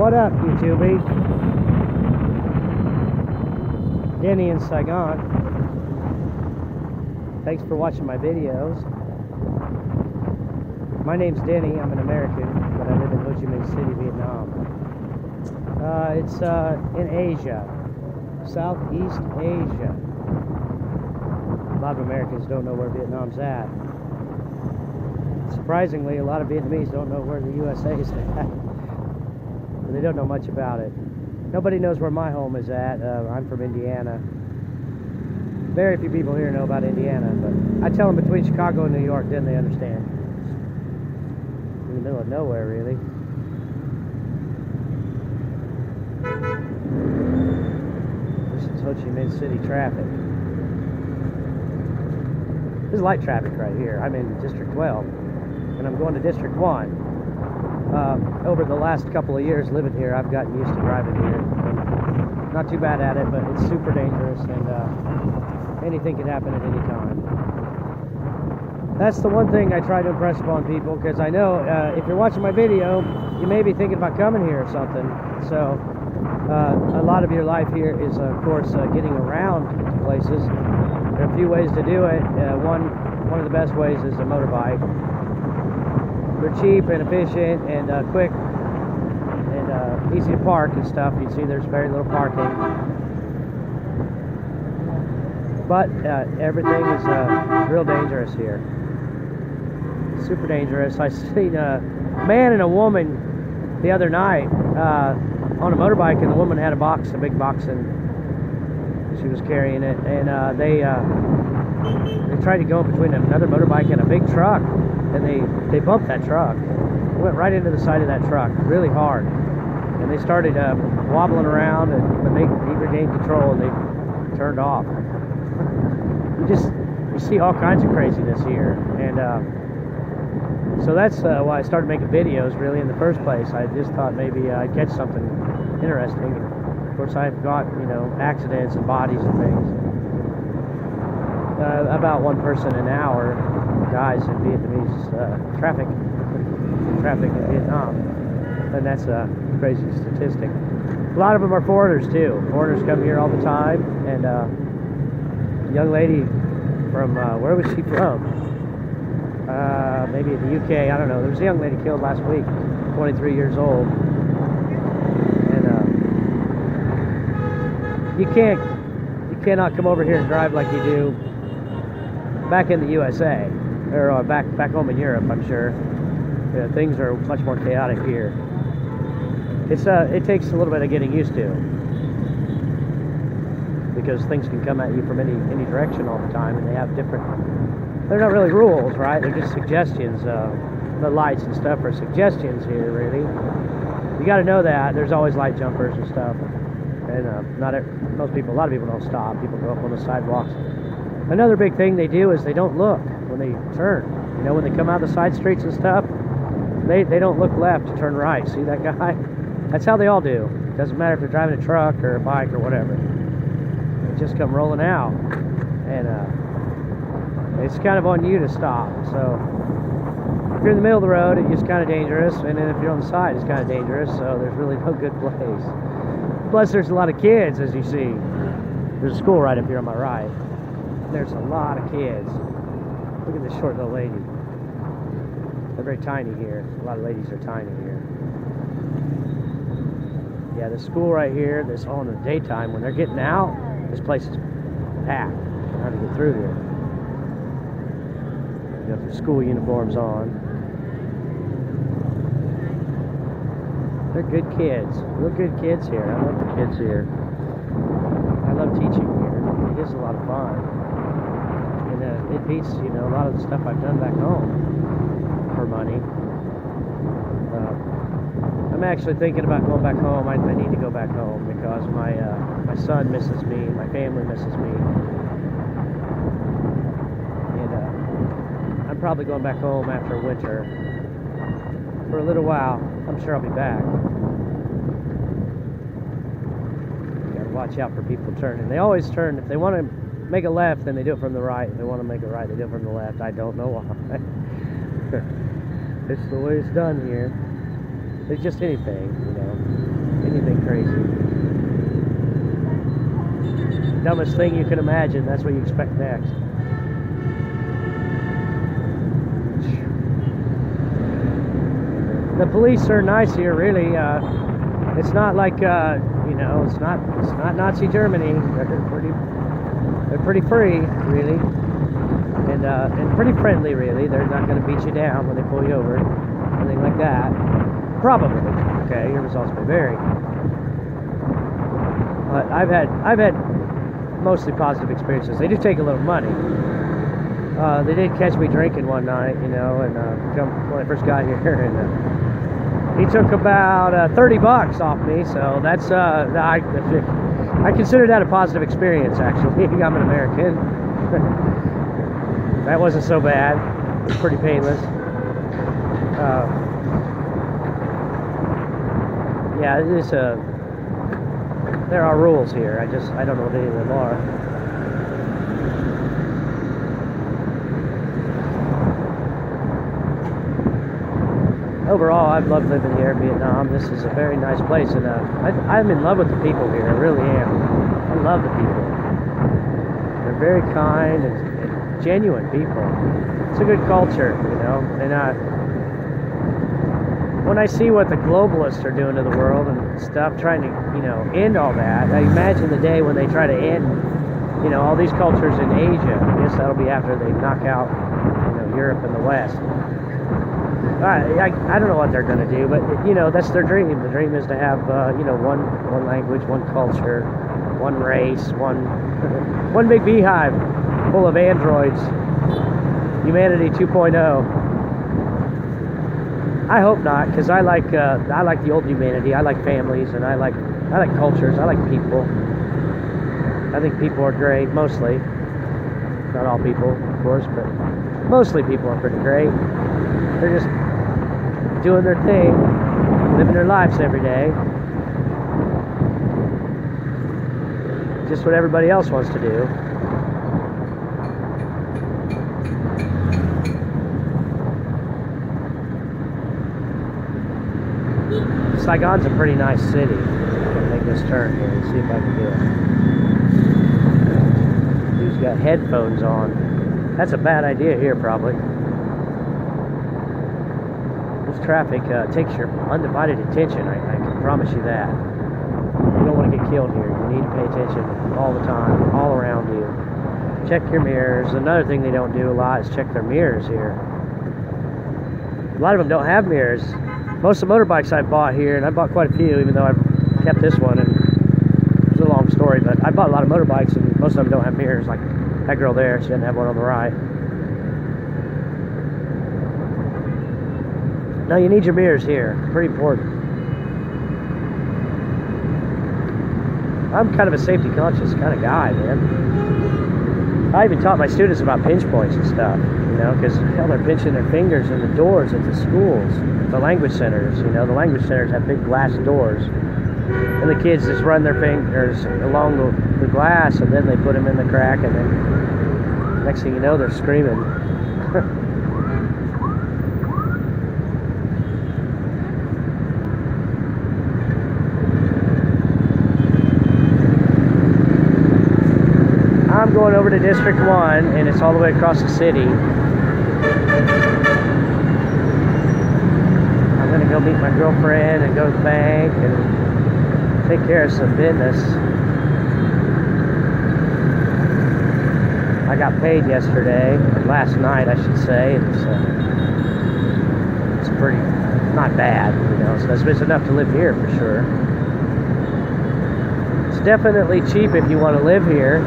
What up, YouTube? Denny in Saigon. Thanks for watching my videos. My name's Denny. I'm an American, but I live in Ho Chi Minh City, Vietnam. It's in Asia, Southeast Asia. A lot of Americans don't know where Vietnam's at. Surprisingly, a lot of Vietnamese don't know where the USA is at. They don't know much about it. Nobody knows where my home is at. I'm from Indiana. Very few people here know about Indiana, but I tell them between Chicago and New York, then they understand. In the middle of nowhere, really. This is Ho Chi Minh City traffic. This is light traffic right here. I'm in District 12, and I'm going to District 1. Over the last couple of years living here, I've gotten used to driving here. And not too bad at it, but it's super dangerous, and anything can happen at any time. That's the one thing I try to impress upon people, because I know if you're watching my video, you may be thinking about coming here or something. So a lot of your life here is, of course, getting around to places. There are a few ways to do it. One of the best ways is a motorbike. They're cheap and efficient and quick and easy to park and stuff. You see there's very little parking. But everything is real dangerous here. Super dangerous. I seen a man and a woman the other night on a motorbike, and the woman had a big box, and she was carrying it, and they tried to go between another motorbike and a big truck, and they bumped that truck. It went right into the side of that truck really hard, and they started wobbling around, but they regained control and they turned off. You see all kinds of craziness here, and so that's why I started making videos really in the first place. I just thought maybe I'd catch something interesting. Of course, I've got, accidents and bodies and things. About one person an hour dies in Vietnamese traffic in Vietnam, and that's a crazy statistic. A lot of them are foreigners too. Foreigners come here all the time, and a young lady from where was she from? Maybe the UK. I don't know. There was a young lady killed last week, 23 years old, and you cannot come over here and drive like you do back in the USA or back home in Europe. I'm sure things are much more chaotic here. It takes a little bit of getting used to, because things can come at you from any direction all the time, and they have different. They're not really rules, right? They're just suggestions. The lights and stuff are suggestions here, really. You got to know that. There's always light jumpers and stuff, and a lot of people don't stop. People go up on the sidewalks. Another big thing they do is they don't look when they turn. When they come out the side streets and stuff, they don't look left to turn right. See that guy? That's how they all do. It doesn't matter if they're driving a truck or a bike or whatever. They just come rolling out, and it's kind of on you to stop. So if you're in the middle of the road, it's kind of dangerous, and then if you're on the side, it's kind of dangerous. So there's really no good place. Plus, there's a lot of kids, as you see. There's a school right up here on my right. There's a lot of kids. Look at this short little lady. They're very tiny here. A lot of ladies are tiny here. Yeah, the school right here, this all in the daytime. When they're getting out, this place is packed. Hard to get through here. You got their school uniforms on. They're good kids. Real good kids here. I love the kids here. I love teaching here. It is a lot of fun. And it beats, a lot of the stuff I've done back home for money. I'm actually thinking about going back home. I need to go back home because my son misses me. My family misses me. And I'm probably going back home after winter for a little while. I'm sure I'll be back. Gotta watch out for people turning. They always turn. If they want to make a left, then they do it from the right. If they want to make a right, they do it from the left. I don't know why. It's the way it's done here. It's just anything, crazy. Dumbest thing you can imagine, that's what you expect next. The police are nice here, really. It's not like you know, it's not Nazi Germany. They're pretty free, really, and pretty friendly, really. They're not going to beat you down when they pull you over, anything like that. Probably. Okay, your results may vary. But I've had mostly positive experiences. They do take a little money. They did catch me drinking one night, you know, and when I first got here, and he took about 30 bucks off me. So that's I consider that a positive experience, actually. I'm an American. That wasn't so bad. It was pretty painless. Yeah, it is there are rules here. I don't know what any of them are. Overall, I've loved living here in Vietnam. This is a very nice place, and I'm in love with the people here. I really am. I love the people. They're very kind and genuine people. It's a good culture, you know. And when I see what the globalists are doing to the world and stuff, trying to, you know, end all that, I imagine the day when they try to end, you know, all these cultures in Asia. I guess that'll be after they knock out, you know, Europe and the West. I don't know what they're going to do, but, you know, that's their dream. The dream is to have, you know, one language, one culture, one race, one big beehive full of androids. Humanity 2.0. I hope not, because I like the old humanity. I like families, and I like cultures. I like people. I think people are great, mostly. Not all people, of course, but mostly people are pretty great. They're just doing their thing, living their lives every day. Just what everybody else wants to do. Saigon's a pretty nice city. I'm gonna make this turn here and see if I can do it. Dude's got headphones on. That's a bad idea here, probably. This traffic takes your undivided attention. I can promise you that. You don't want to get killed here. You need to pay attention all the time, all around you. Check your mirrors. Another thing they don't do a lot is check their mirrors here. A lot of them don't have mirrors. Most of the motorbikes I bought here, and I bought quite a few, even though I've kept this one, and it's a long story, but I bought a lot of motorbikes, and most of them don't have mirrors, like that girl there, she doesn't have one on the right. No, you need your mirrors here. It's pretty important. I'm kind of a safety conscious kind of guy, man. I even taught my students about pinch points and stuff, you know, because hell, they're pinching their fingers in the doors at the schools, the language centers. You know, the language centers have big glass doors, and the kids just run their fingers along the glass, and then they put them in the crack, and then next thing you know, they're screaming. I'm going over to District 1, and it's all the way across the city. I'm going to go meet my girlfriend and go to the bank and take care of some business. I got paid yesterday, last night I should say. It's pretty, not bad, you know, so it's enough to live here for sure. Definitely cheap if you want to live here.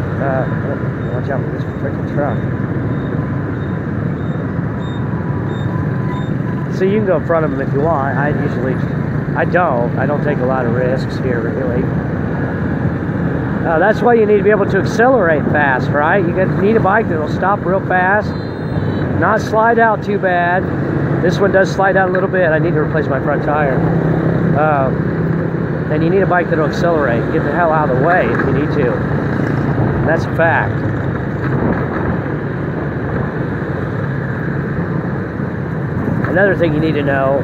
Watch out for this freaking truck. So you can go in front of them if you want. I don't take a lot of risks here, really. That's why you need to be able to accelerate fast, right? You need a bike that'll stop real fast, not slide out too bad. This one does slide out a little bit. I need to replace my front tire. And you need a bike that'll accelerate. Get the hell out of the way if you need to. That's a fact. Another thing you need to know,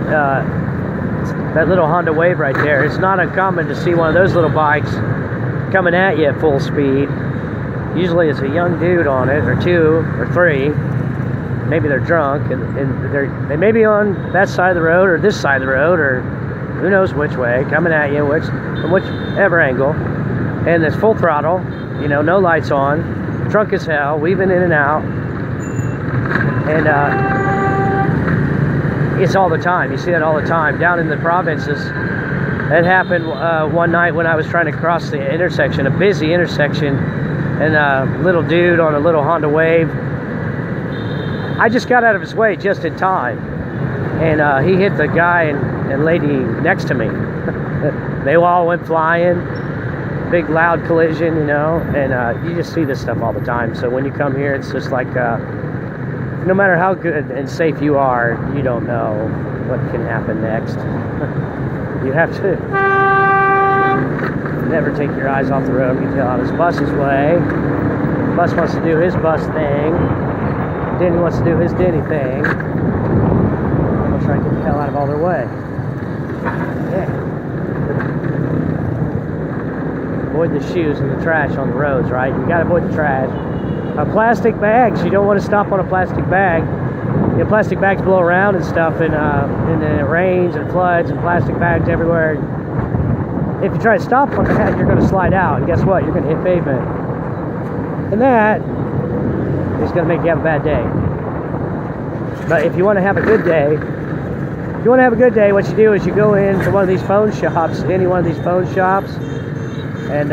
that little Honda Wave right there. It's not uncommon to see one of those little bikes coming at you at full speed. Usually it's a young dude on it, or two, or three. Maybe they're drunk, and they may be on that side of the road, or this side of the road, or who knows which way, coming at you, from whichever angle. And it's full throttle, you know, no lights on, drunk as hell, weaving in and out. And it's all the time. You see that all the time. Down in the provinces, that happened one night when I was trying to cross the intersection, a busy intersection, and a little dude on a little Honda Wave. I just got out of his way just in time, and he hit the guy and lady next to me. They all went flying. Big loud collision, you know, and you just see this stuff all the time. So when you come here, it's just like no matter how good and safe you are, you don't know what can happen next. You have to never take your eyes off the road. You can tell how this bus is way. The bus wants to do his bus thing. Denny wants to do his Denny thing. I'll try to get the hell out of all their way. Yeah. Avoid the shoes and the trash on the roads, right? You gotta avoid the trash. Plastic bags, you don't want to stop on a plastic bag. You know, plastic bags blow around and stuff, and then it rains and floods and plastic bags everywhere. If you try to stop on that, you're going to slide out, and guess what? You're going to hit pavement. And that is going to make you have a bad day. But if you want to have a good day, what you do is you go into one of these phone shops, any one of these phone shops, and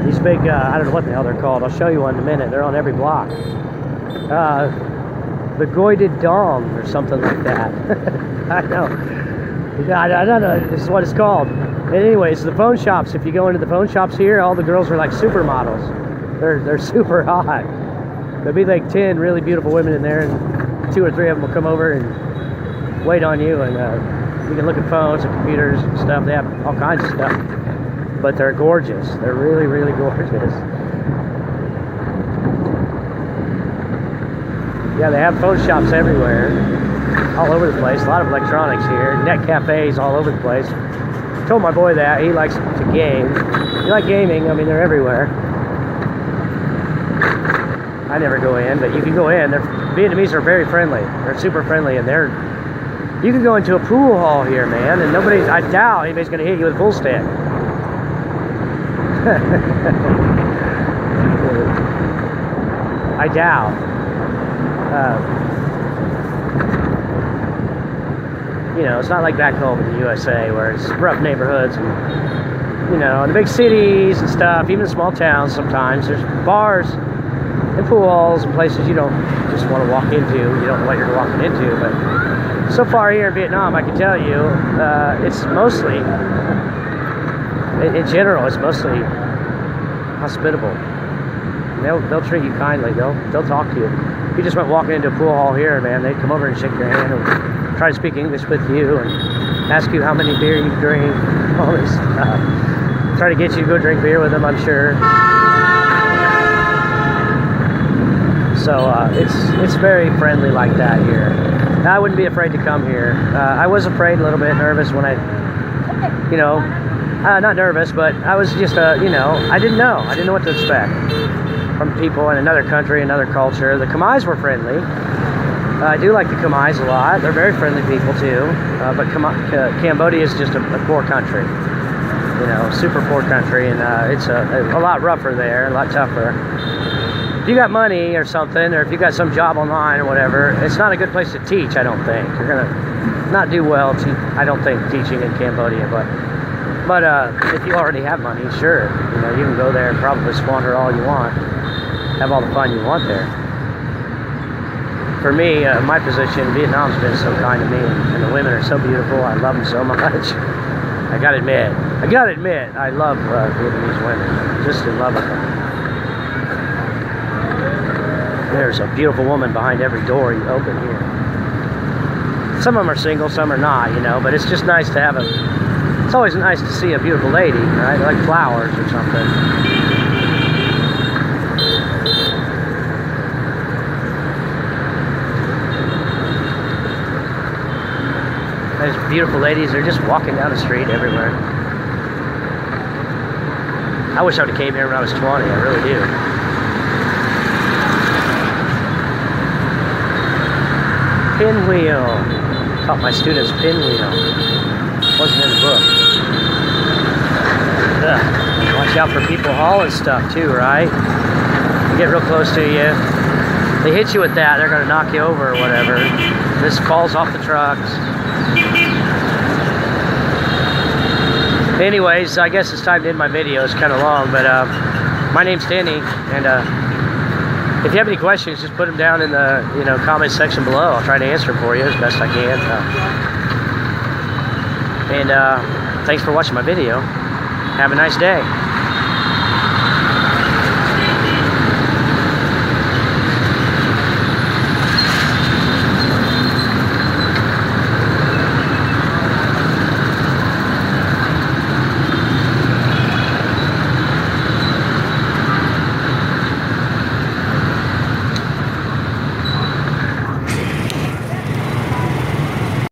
these big, I don't know what the hell they're called. I'll show you one in a minute. They're on every block. The Goided Dong or something like that. I know. I don't know. This is what it's called. And anyways, the phone shops. If you go into the phone shops here, all the girls are like supermodels. They're super hot. There'll be like 10 really beautiful women in there, and 2 or 3 of them will come over and wait on you, and you can look at phones and computers and stuff. They have all kinds of stuff. But they're gorgeous. They're really, really gorgeous. Yeah, they have phone shops everywhere, all over the place. A lot of electronics here. Net cafes all over the place. I told my boy that. He likes to game. You like gaming? I mean, they're everywhere. I never go in, but you can go in. Vietnamese are very friendly. They're super friendly, and you can go into a pool hall here, man, and I doubt anybody's going to hit you with a pool stick. I doubt. You know, it's not like back home in the USA where it's rough neighborhoods and, you know, in the big cities and stuff, even in small towns sometimes, there's bars and pool halls and places you don't just want to walk into. You don't know what you're walking into, but so far here in Vietnam, I can tell you, it's mostly, in general, it's mostly hospitable. They'll treat you kindly. They'll talk to you. If you just went walking into a pool hall here, man, they'd come over and shake your hand and try to speak English with you and ask you how many beer you drink, all this stuff. Try to get you to go drink beer with them, I'm sure. So it's very friendly like that here. I wouldn't be afraid to come here. I was afraid, a little bit nervous when I, you know, not nervous, but I was just, you know, I didn't know what to expect from people in another country, another culture. The Khmers were friendly. I do like the Khmers a lot. They're very friendly people too. But Cambodia is just a poor country, you know, super poor country, and it's a lot rougher there, a lot tougher. If you got money or something, or if you got some job online or whatever, it's not a good place to teach, I don't think. You're gonna not do well, I don't think, teaching in Cambodia, but if you already have money, sure, you know, you can go there and probably squander all you want, have all the fun you want there. For me, my position, Vietnam's been so kind to me, and the women are so beautiful. I love them so much. I gotta admit, I love Vietnamese women. I'm just in love with them. There's a beautiful woman behind every door you open here. Some of them are single, some are not, you know, but it's just nice to have it's always nice to see a beautiful lady, right? Like flowers or something. beautiful ladies. They're just walking down the street everywhere. I wish I would have came here when I was 20. I really do. Pinwheel. Taught my students pinwheel. Wasn't in the book. Ugh. Watch out for people hauling stuff too, right? They get real close to you. They hit you with that, they're gonna knock you over or whatever. This falls off the trucks. Anyways, I guess it's time to end my video. It's kind of long, but my name's Denny, and if you have any questions, just put them down in the comment section below. I'll try to answer them for you as best I can. And thanks for watching my video. Have a nice day.